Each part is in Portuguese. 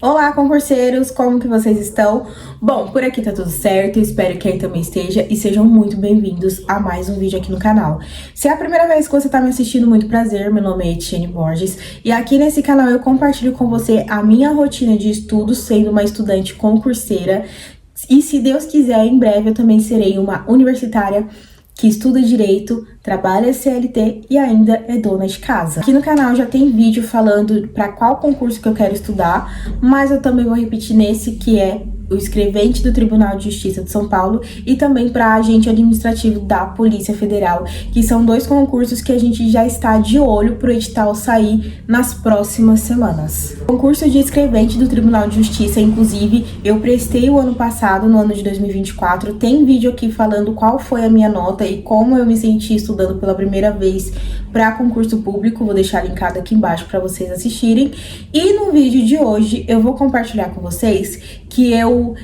Olá, concurseiros, como que vocês estão? Bom, por aqui tá tudo certo, espero que aí também esteja e sejam muito bem-vindos a mais um vídeo aqui no canal. Se é a primeira vez que você tá me assistindo, muito prazer, meu nome é Etienne Borges e aqui nesse canal eu compartilho com você a minha rotina de estudos sendo uma estudante concurseira e, se Deus quiser, em breve eu também serei uma universitária que estuda direito, trabalha CLT e ainda é dona de casa. Aqui no canal já tem vídeo falando para qual concurso que eu quero estudar, mas eu também vou repetir nesse, que é o escrevente do Tribunal de Justiça de São Paulo e também para agente administrativo da Polícia Federal, que são dois concursos que a gente já está de olho para o edital sair nas próximas semanas. O concurso de escrevente do Tribunal de Justiça, inclusive, eu prestei o ano passado, no ano de 2024, tem vídeo aqui falando qual foi a minha nota e como eu me senti estudando pela primeira vez para concurso público, vou deixar linkado aqui embaixo para vocês assistirem. E no vídeo de hoje eu vou compartilhar com vocês que eu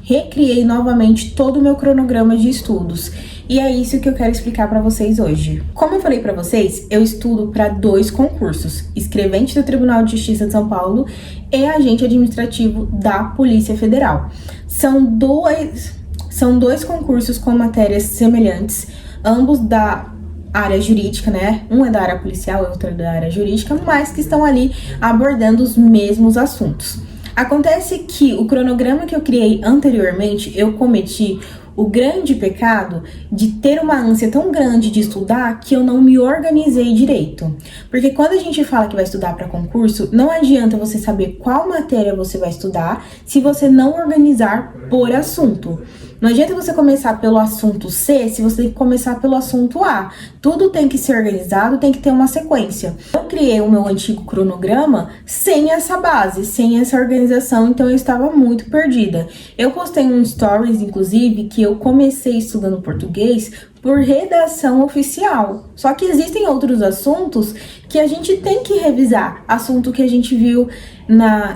recriei novamente todo o meu cronograma de estudos. E é isso que eu quero explicar para vocês hoje. Como eu falei para vocês, eu estudo para dois concursos: escrevente do Tribunal de Justiça de São Paulo e agente administrativo da Polícia Federal. São dois concursos com matérias semelhantes, ambos da área jurídica, né? Um é da área policial, outro é da área jurídica, mas que estão ali abordando os mesmos assuntos. Acontece que o cronograma que eu criei anteriormente, eu cometi o grande pecado de ter uma ânsia tão grande de estudar que eu não me organizei direito. Porque quando a gente fala que vai estudar para concurso, não adianta você saber qual matéria você vai estudar se você não organizar por assunto. Não adianta você começar pelo assunto C se você tem que começar pelo assunto A. Tudo tem que ser organizado, tem que ter uma sequência. Eu criei o meu antigo cronograma sem essa base, sem essa organização, então eu estava muito perdida. Eu postei um stories, inclusive, que eu comecei estudando português por redação oficial. Só que existem outros assuntos que a gente tem que revisar. Assunto que a gente viu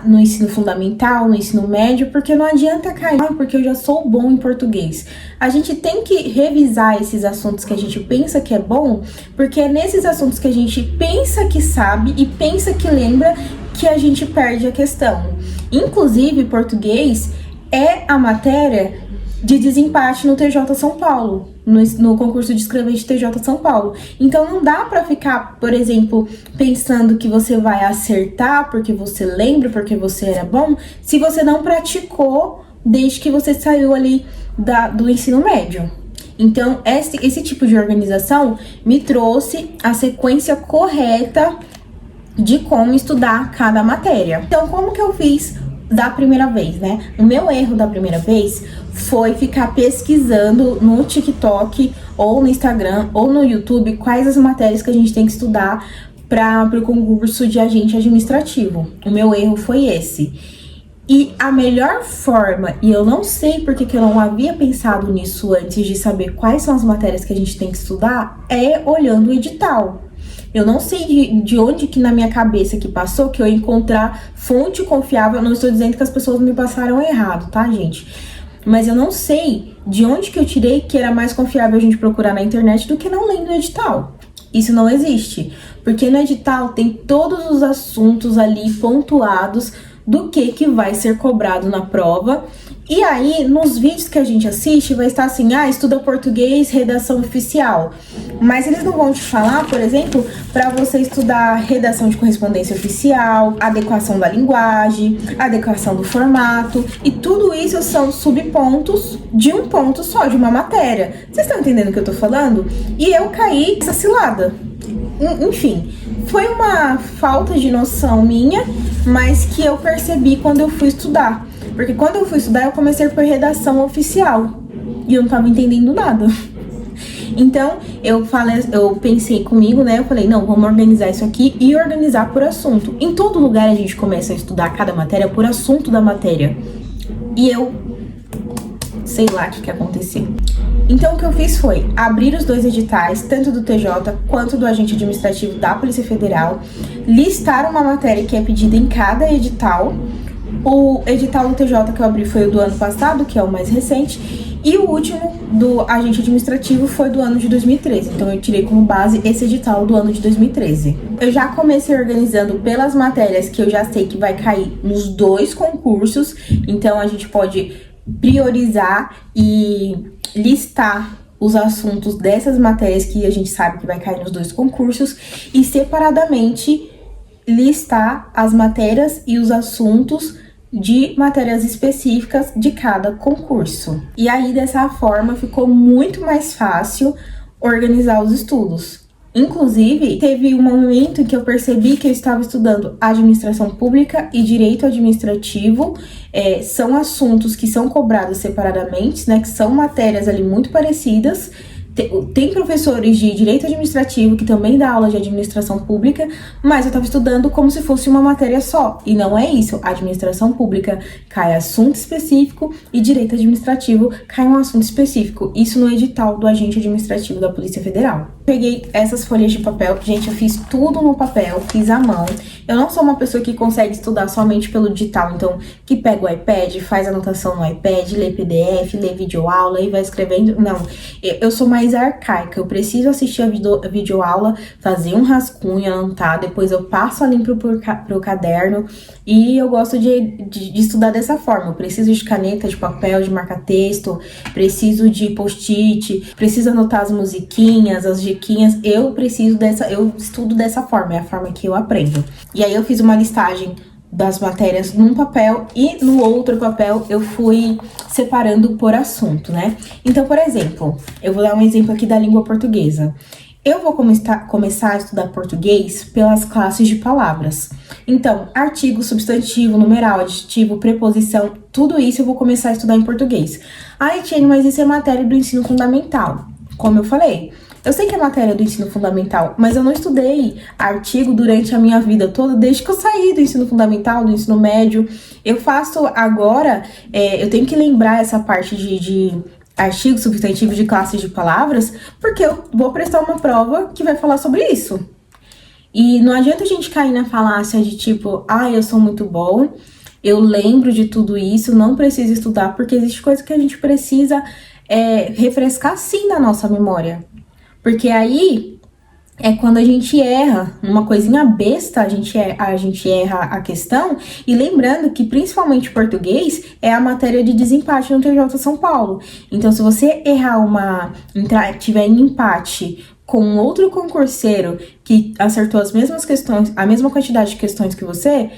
no ensino fundamental, no ensino médio, porque não adianta cair, porque eu já sou bom em português. A gente tem que revisar esses assuntos que a gente pensa que é bom, porque é nesses assuntos que a gente pensa que sabe e pensa que lembra que a gente perde a questão. Inclusive, português é a matéria de desempate no TJ São Paulo, no concurso de escrevente TJ São Paulo. Então não dá pra ficar, por exemplo, pensando que você vai acertar porque você lembra, porque você era bom, se você não praticou desde que você saiu ali do ensino médio. Então esse tipo de organização me trouxe a sequência correta de como estudar cada matéria. Então como que eu fiz da primeira vez, né? O meu erro da primeira vez foi ficar pesquisando no TikTok ou no Instagram ou no YouTube quais as matérias que a gente tem que estudar para o concurso de agente administrativo. O meu erro foi esse. E a melhor forma, e eu não sei porque que eu não havia pensado nisso antes de saber quais são as matérias que a gente tem que estudar, é olhando o edital. Eu não sei de onde que na minha cabeça que passou que eu ia encontrar fonte confiável. Não estou dizendo que as pessoas me passaram errado, tá, gente? Mas eu não sei de onde que eu tirei que era mais confiável a gente procurar na internet do que não lendo o edital. Isso não existe, porque no edital tem todos os assuntos ali pontuados do que vai ser cobrado na prova. E aí, nos vídeos que a gente assiste, vai estar assim, estuda português, redação oficial. Mas eles não vão te falar, por exemplo, para você estudar redação de correspondência oficial, adequação da linguagem, adequação do formato. E tudo isso são subpontos de um ponto só, de uma matéria. Vocês estão entendendo o que eu tô falando? E eu caí nessa cilada. Enfim, foi uma falta de noção minha, mas que eu percebi quando eu fui estudar. Porque quando eu fui estudar, eu comecei por redação oficial e eu não tava entendendo nada. Então, eu pensei comigo, né? Eu falei, não, vamos organizar isso aqui e organizar por assunto. Em todo lugar a gente começa a estudar cada matéria por assunto da matéria. E eu sei lá o que aconteceu. Então, o que eu fiz foi abrir os dois editais, tanto do TJ quanto do agente administrativo da Polícia Federal, listar uma matéria que é pedida em cada edital. O edital do TJ que eu abri foi o do ano passado, que é o mais recente, E o último do agente administrativo foi do ano de 2013, então eu tirei como base esse edital do ano de 2013. Eu já comecei organizando pelas matérias que eu já sei que vai cair nos 2 concursos, então a gente pode priorizar e listar os assuntos dessas matérias que a gente sabe que vai cair nos 2 concursos e separadamente listar as matérias e os assuntos de matérias específicas de cada concurso. E aí, dessa forma, ficou muito mais fácil organizar os estudos. Inclusive, teve um momento em que eu percebi que eu estava estudando administração pública e direito administrativo. São assuntos que são cobrados separadamente, né? Que são matérias ali muito parecidas. Tem professores de direito administrativo que também dá aula de administração pública, mas eu estava estudando como se fosse uma matéria só. E não é isso. A administração pública cai assunto específico e direito administrativo cai um assunto específico. Isso no edital do agente administrativo da Polícia Federal. Peguei essas folhas de papel, gente, eu fiz tudo no papel, fiz à mão. Eu não sou uma pessoa que consegue estudar somente pelo digital, então que pega o iPad, faz anotação no iPad, lê PDF, lê videoaula e vai escrevendo. Não, eu sou mais arcaica, eu preciso assistir a videoaula, fazer um rascunho, anotar, depois eu passo a limpo pro caderno e eu gosto de estudar dessa forma. Eu preciso de caneta, de papel, de marca-texto, preciso de post-it, preciso anotar as musiquinhas, as diquinhas, eu estudo dessa forma, é a forma que eu aprendo. E aí eu fiz uma listagem das matérias num papel e no outro papel eu fui separando por assunto, né? Então, por exemplo, eu vou dar um exemplo aqui da língua portuguesa. Eu vou começar a estudar português pelas classes de palavras. Então, artigo, substantivo, numeral, adjetivo, preposição, tudo isso eu vou começar a estudar em português. Ah, Etienne, mas isso é matéria do ensino fundamental. Como eu falei, eu sei que é matéria do ensino fundamental, mas eu não estudei artigo durante a minha vida toda, desde que eu saí do ensino fundamental, do ensino médio. Eu faço agora, eu tenho que lembrar essa parte de artigo, substantivo, de classes de palavras, porque eu vou prestar uma prova que vai falar sobre isso. E não adianta a gente cair na falácia de tipo, eu sou muito bom, eu lembro de tudo isso, não preciso estudar, porque existe coisa que a gente precisa refrescar sim na nossa memória. Porque aí é quando a gente erra, uma coisinha besta, a gente erra a questão. E lembrando que principalmente português é a matéria de desempate no TJ São Paulo. Então, se você tiver em empate com outro concurseiro que acertou as mesmas questões, a mesma quantidade de questões que você,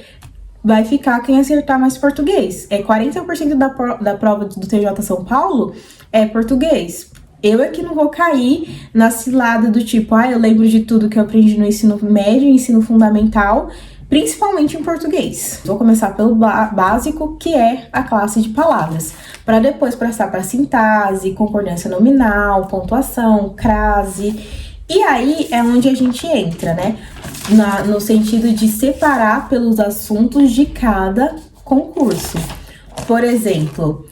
vai ficar quem acertar mais português. 40% da prova do TJ São Paulo é português. Eu é que não vou cair na cilada do tipo, eu lembro de tudo que eu aprendi no ensino médio, ensino fundamental, principalmente em português. Vou começar pelo básico, que é a classe de palavras, para depois passar para sintase, concordância nominal, pontuação, crase. E aí é onde a gente entra, né? No sentido de separar pelos assuntos de cada concurso. Por exemplo,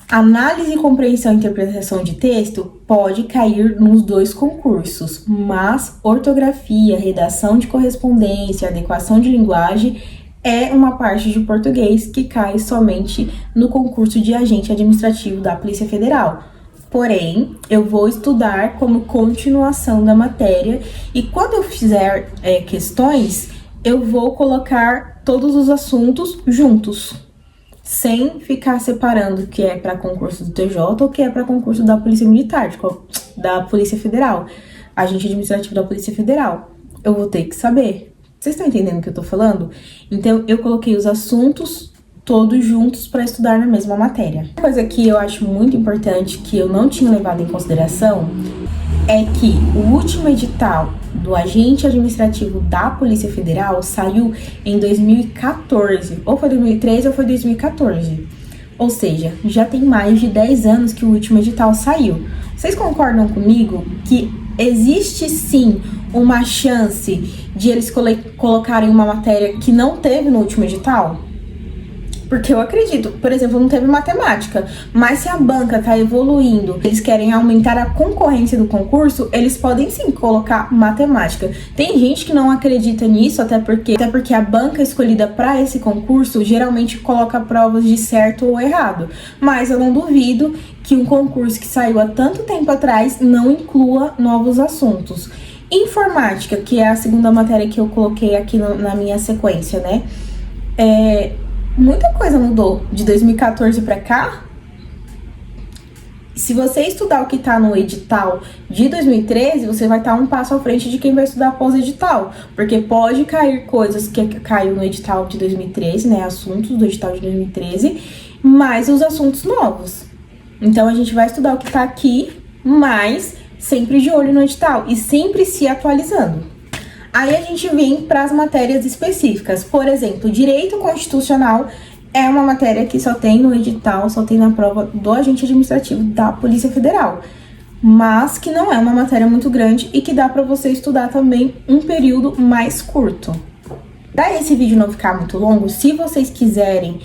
análise, compreensão e interpretação de texto pode cair nos 2 concursos, mas ortografia, redação de correspondência, adequação de linguagem é uma parte de português que cai somente no concurso de agente administrativo da Polícia Federal. Porém, eu vou estudar como continuação da matéria e quando eu fizer questões, eu vou colocar todos os assuntos juntos, sem ficar separando o que é para concurso do TJ ou o que é para concurso da Polícia Militar, da Polícia Federal, agente administrativo da Polícia Federal. Eu vou ter que saber. Vocês estão entendendo o que eu tô falando? Então, eu coloquei os assuntos todos juntos para estudar na mesma matéria. Uma coisa que eu acho muito importante, que eu não tinha levado em consideração, é que o último edital do agente administrativo da Polícia Federal saiu em 2014, ou foi 2013 ou foi 2014. Ou seja, já tem mais de 10 anos que o último edital saiu. Vocês concordam comigo que existe sim uma chance de eles colocarem uma matéria que não teve no último edital? Porque eu acredito, por exemplo, não teve matemática, mas se a banca tá evoluindo, eles querem aumentar a concorrência do concurso, eles podem sim colocar matemática. Tem gente que não acredita nisso, até porque a banca escolhida para esse concurso geralmente coloca provas de certo ou errado. Mas eu não duvido que um concurso que saiu há tanto tempo atrás não inclua novos assuntos. Informática, que é a segunda matéria que eu coloquei aqui na minha sequência, né? Muita coisa mudou de 2014 para cá. Se você estudar o que tá no edital de 2013, você vai estar um passo à frente de quem vai estudar pós-edital. Porque pode cair coisas que caiu no edital de 2013, né? Assuntos do edital de 2013, mais os assuntos novos. Então, a gente vai estudar o que tá aqui, mas sempre de olho no edital e sempre se atualizando. Aí a gente vem para as matérias específicas. Por exemplo, direito constitucional é uma matéria que só tem no edital, só tem na prova do agente administrativo da Polícia Federal. Mas que não é uma matéria muito grande e que dá para você estudar também um período mais curto. Para esse vídeo não ficar muito longo, se vocês quiserem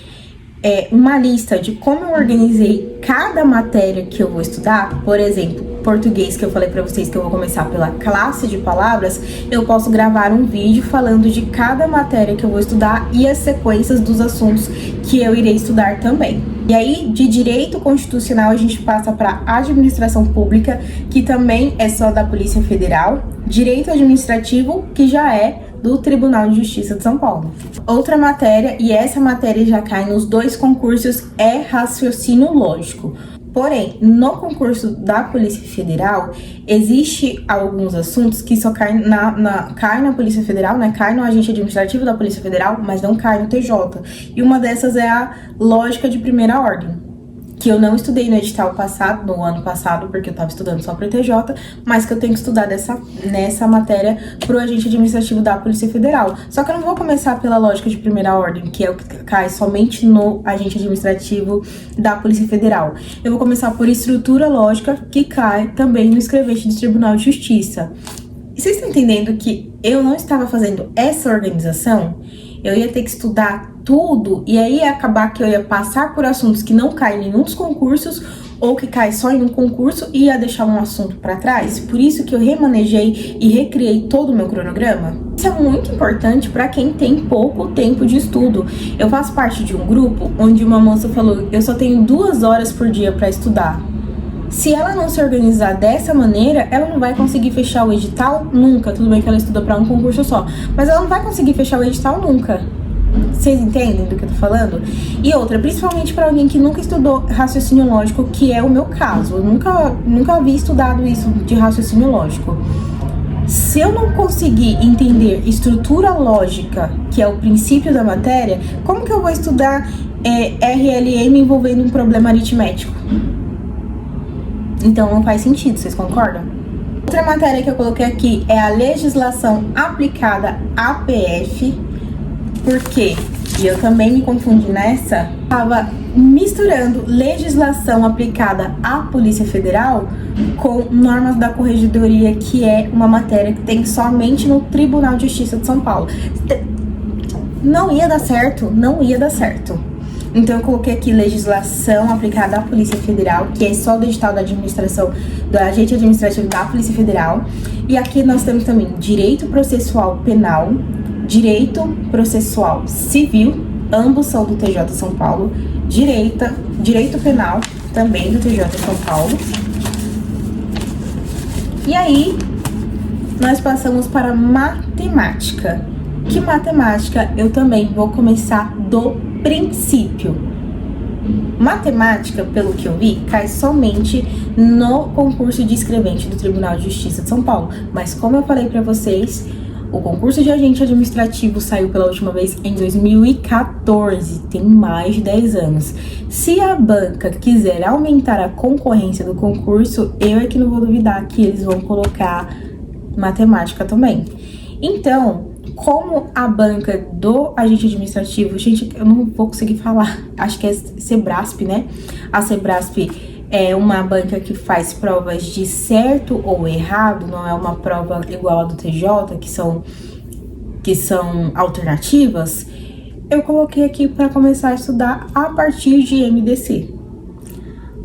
uma lista de como eu organizei cada matéria que eu vou estudar, por exemplo, português, que eu falei pra vocês que eu vou começar pela classe de palavras, eu posso gravar um vídeo falando de cada matéria que eu vou estudar e as sequências dos assuntos que eu irei estudar também. E aí, de direito constitucional, a gente passa para administração pública, que também é só da Polícia Federal, direito administrativo, que já é do Tribunal de Justiça de São Paulo. Outra matéria, e essa matéria já cai nos dois concursos, é raciocínio lógico. Porém, no concurso da Polícia Federal, existe alguns assuntos que só caem cai na Polícia Federal, né? Cai no agente administrativo da Polícia Federal, mas não cai no TJ. E uma dessas é a lógica de primeira ordem, que eu não estudei no edital passado, no ano passado, porque eu tava estudando só pro TJ, mas que eu tenho que estudar nessa matéria pro agente administrativo da Polícia Federal. Só que eu não vou começar pela lógica de primeira ordem, que é o que cai somente no agente administrativo da Polícia Federal. Eu vou começar por estrutura lógica, que cai também no escrevente do Tribunal de Justiça. E vocês estão entendendo que eu não estava fazendo essa organização? Eu ia ter que estudar tudo, e aí ia acabar que eu ia passar por assuntos que não caem em nenhum dos concursos, ou que cai só em um concurso e ia deixar um assunto para trás. Por isso que eu remanejei e recriei todo o meu cronograma. Isso é muito importante para quem tem pouco tempo de estudo. Eu faço parte de um grupo onde uma moça falou: eu só tenho 2 horas por dia para estudar. Se ela não se organizar dessa maneira, ela não vai conseguir fechar o edital nunca. Tudo bem que ela estuda para um concurso só, mas ela não vai conseguir fechar o edital nunca. Vocês entendem do que eu tô falando? E outra, principalmente para alguém que nunca estudou raciocínio lógico, que é o meu caso. Eu nunca havia estudado isso de raciocínio lógico. Se eu não conseguir entender estrutura lógica, que é o princípio da matéria, como que eu vou estudar RLM envolvendo um problema aritmético? Então não faz sentido, vocês concordam? Outra matéria que eu coloquei aqui é a legislação aplicada APF. Por quê? E eu também me confundi nessa. Tava misturando legislação aplicada à Polícia Federal com normas da Corregedoria, que é uma matéria que tem somente no Tribunal de Justiça de São Paulo. Não ia dar certo, não ia dar certo. Então eu coloquei aqui legislação aplicada à Polícia Federal, que é só do edital da administração, do agente administrativo da Polícia Federal. E aqui nós temos também direito processual penal, direito processual civil, ambos são do TJ São Paulo, direito penal, também do TJ São Paulo. E aí, nós passamos para matemática. Que matemática eu também vou começar do princípio. Matemática, pelo que eu vi, cai somente no concurso de escrevente do Tribunal de Justiça de São Paulo. Mas como eu falei para vocês, o concurso de agente administrativo saiu pela última vez em 2014, tem mais de 10 anos. Se a banca quiser aumentar a concorrência do concurso, eu é que não vou duvidar que eles vão colocar matemática também. Então, como a banca do agente administrativo, gente, eu não vou conseguir falar, acho que é Sebrasp, né? A Sebrasp é uma banca que faz provas de certo ou errado, não é uma prova igual a do TJ, que são alternativas. eu coloquei aqui para começar a estudar a partir de MDC,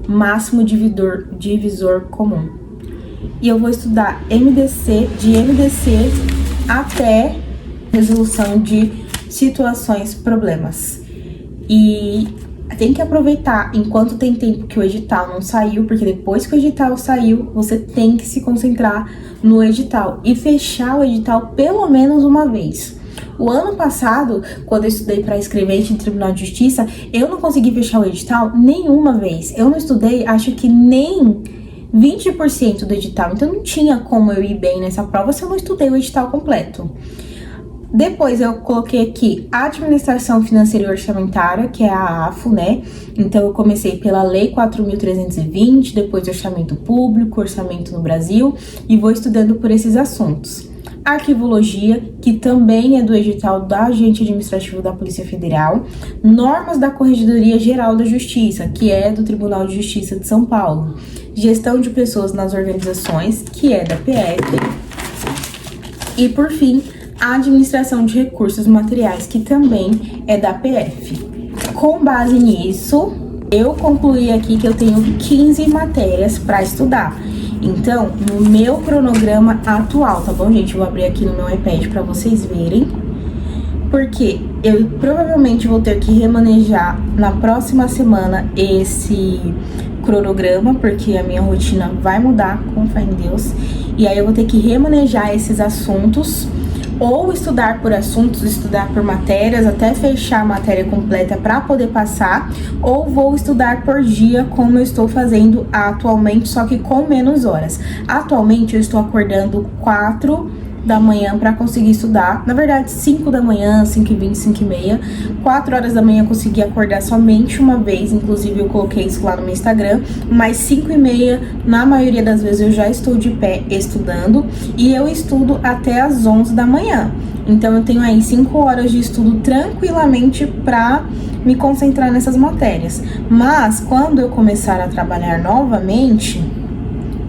máximo divisor comum. E eu vou estudar MDC, de MDC até resolução de situações, problemas. E tem que aproveitar enquanto tem tempo que o edital não saiu, porque depois que o edital saiu, você tem que se concentrar no edital e fechar o edital pelo menos uma vez. O ano passado, quando eu estudei para escrevente em Tribunal de Justiça, eu não consegui fechar o edital nenhuma vez. Eu não estudei, acho que nem 20% do edital, então não tinha como eu ir bem nessa prova se eu não estudei o edital completo. Depois eu coloquei aqui Administração Financeira e Orçamentária, que é a AFO, né? Então eu comecei pela Lei 4.320, depois Orçamento Público, Orçamento no Brasil, e vou estudando por esses assuntos. Arquivologia, que também é do edital da Agente Administrativo da Polícia Federal. Normas da Corregedoria Geral da Justiça, que é do Tribunal de Justiça de São Paulo. Gestão de pessoas nas organizações, que é da PF. E por fim, a Administração de Recursos Materiais, que também é da PF. Com base nisso, eu concluí aqui que eu tenho 15 matérias para estudar. Então, no meu cronograma atual, tá bom, gente? Eu vou abrir aqui no meu iPad para vocês verem. Porque eu provavelmente vou ter que remanejar na próxima semana esse cronograma, porque a minha rotina vai mudar, com fé em Deus. E aí eu vou ter que remanejar esses assuntos, ou estudar por assuntos, estudar por matérias, até fechar a matéria completa para poder passar, ou vou estudar por dia, como eu estou fazendo atualmente, só que com menos horas. Atualmente eu estou acordando 4 da manhã para conseguir estudar, na verdade 5 da manhã, 5h20, 5h30, 4 horas da manhã eu consegui acordar somente uma vez, inclusive eu coloquei isso lá no meu Instagram, mas 5h30, na maioria das vezes eu já estou de pé estudando, e eu estudo até as 11 da manhã, então eu tenho aí 5 horas de estudo tranquilamente para me concentrar nessas matérias. Mas quando eu começar a trabalhar novamente,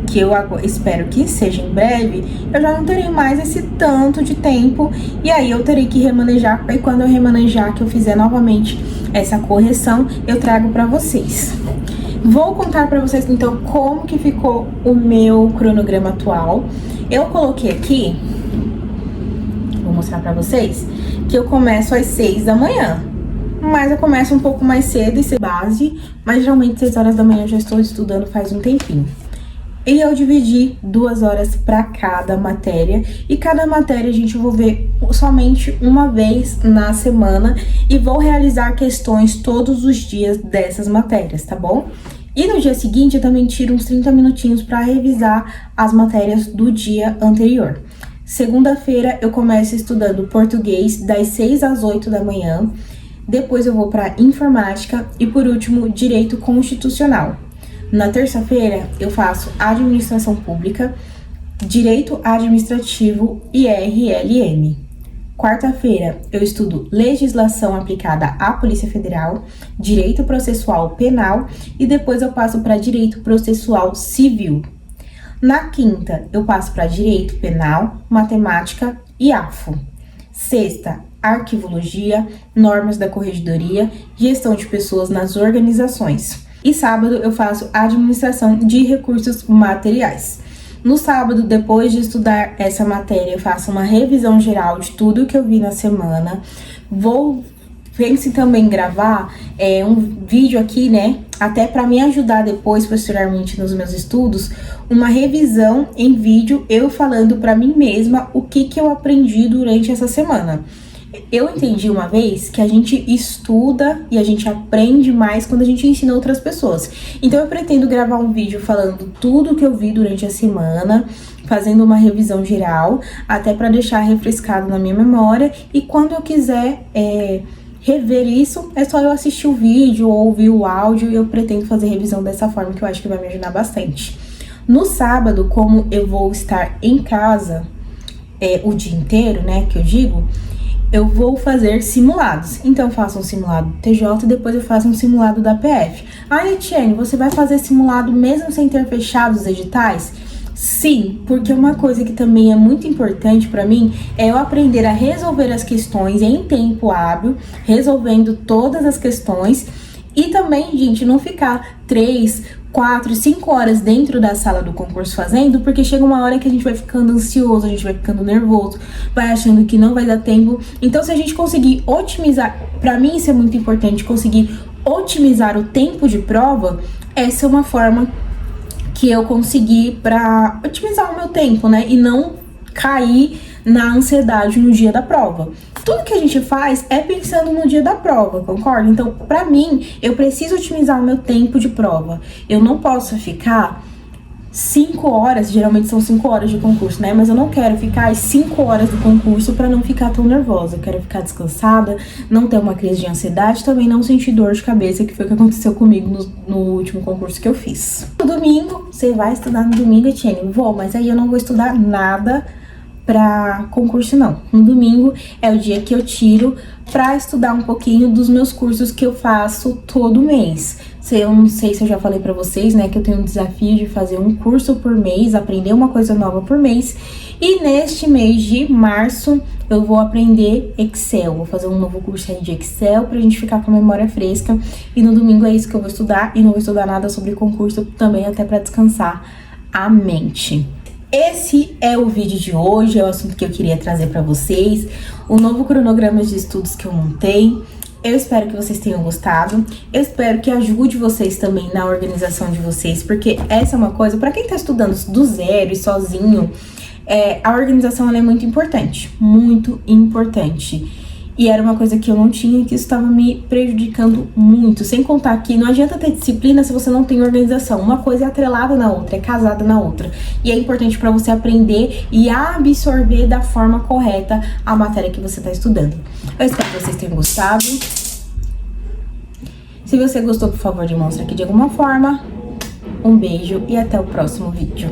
que eu espero que seja em breve, eu já não terei mais esse tanto de tempo, e aí eu terei que remanejar, e quando eu remanejar, que eu fizer novamente essa correção, eu trago para vocês. Vou contar para vocês então como que ficou o meu cronograma atual. Eu coloquei aqui, vou mostrar para vocês, que eu começo às 6 da manhã. Mas eu começo um pouco mais cedo e ser base, mas geralmente 6 horas da manhã eu já estou estudando faz um tempinho. E eu dividi 2 horas para cada matéria, e cada matéria a gente vai ver somente uma vez na semana, e vou realizar questões todos os dias dessas matérias, tá bom? E no dia seguinte eu também tiro uns 30 minutinhos para revisar as matérias do dia anterior. Segunda-feira eu começo estudando português das 6 às 8 da manhã, depois eu vou para informática e por último direito constitucional. Na terça-feira, eu faço administração pública, direito administrativo e RLM. Quarta-feira, eu estudo legislação aplicada à Polícia Federal, direito processual penal e depois eu passo para direito processual civil. Na quinta, eu passo para direito penal, matemática e AFO. Sexta, arquivologia, normas da corregedoria, gestão de pessoas nas organizações. E sábado eu faço administração de recursos materiais. No sábado, depois de estudar essa matéria, eu faço uma revisão geral de tudo que eu vi na semana. Pense também gravar um vídeo aqui, né? Até para me ajudar depois, posteriormente, nos meus estudos, uma revisão em vídeo, eu falando para mim mesma o que eu aprendi durante essa semana. Eu entendi uma vez que a gente estuda e a gente aprende mais quando a gente ensina outras pessoas. Então eu pretendo gravar um vídeo falando tudo que eu vi durante a semana, fazendo uma revisão geral, até para deixar refrescado na minha memória. E quando eu quiser rever isso, é só eu assistir o vídeo ou ouvir o áudio, e eu pretendo fazer revisão dessa forma, que eu acho que vai me ajudar bastante. No sábado, como eu vou estar em casa o dia inteiro, né, que eu digo, eu vou fazer simulados. Então, eu faço um simulado do TJ e depois eu faço um simulado da PF. Ah, Etienne, você vai fazer simulado mesmo sem ter fechado os editais? Sim, porque uma coisa que também é muito importante pra mim é eu aprender a resolver as questões em tempo hábil, resolvendo todas as questões e também, gente, não ficar 3, 4, 5 horas dentro da sala do concurso fazendo, porque chega uma hora que a gente vai ficando ansioso, a gente vai ficando nervoso, vai achando que não vai dar tempo. Então, se a gente conseguir otimizar, pra mim isso é muito importante, conseguir otimizar o tempo de prova, essa é uma forma que eu consegui pra otimizar o meu tempo, né? E não cair na ansiedade no dia da prova. Tudo que a gente faz é pensando no dia da prova, concorda? Então, pra mim, eu preciso otimizar o meu tempo de prova. Eu não posso ficar 5 horas, geralmente são 5 horas de concurso, né? Mas eu não quero ficar as 5 horas do concurso pra não ficar tão nervosa. Eu quero ficar descansada, não ter uma crise de ansiedade, também não sentir dor de cabeça, que foi o que aconteceu comigo no último concurso que eu fiz. No domingo, você vai estudar no domingo, Etienne? Vou, mas aí eu não vou estudar nada pra concurso, não. No domingo é o dia que eu tiro pra estudar um pouquinho dos meus cursos que eu faço todo mês. Eu não sei se eu já falei pra vocês, né, que eu tenho um desafio de fazer um curso por mês, aprender uma coisa nova por mês. E neste mês de março eu vou aprender Excel, vou fazer um novo curso aí de Excel pra gente ficar com a memória fresca. E no domingo é isso que eu vou estudar, e não vou estudar nada sobre concurso também, até pra descansar a mente. Esse é o vídeo de hoje, é o assunto que eu queria trazer pra vocês, o novo cronograma de estudos que eu montei. Eu espero que vocês tenham gostado, eu espero que ajude vocês também na organização de vocês, porque essa é uma coisa, pra quem tá estudando do zero e sozinho, a organização ela é muito importante, muito importante. E era uma coisa que eu não tinha, que isso estava me prejudicando muito. Sem contar que não adianta ter disciplina se você não tem organização. Uma coisa é atrelada na outra, é casada na outra. E é importante para você aprender e absorver da forma correta a matéria que você está estudando. Eu espero que vocês tenham gostado. Se você gostou, por favor, demonstra aqui de alguma forma. Um beijo e até o próximo vídeo.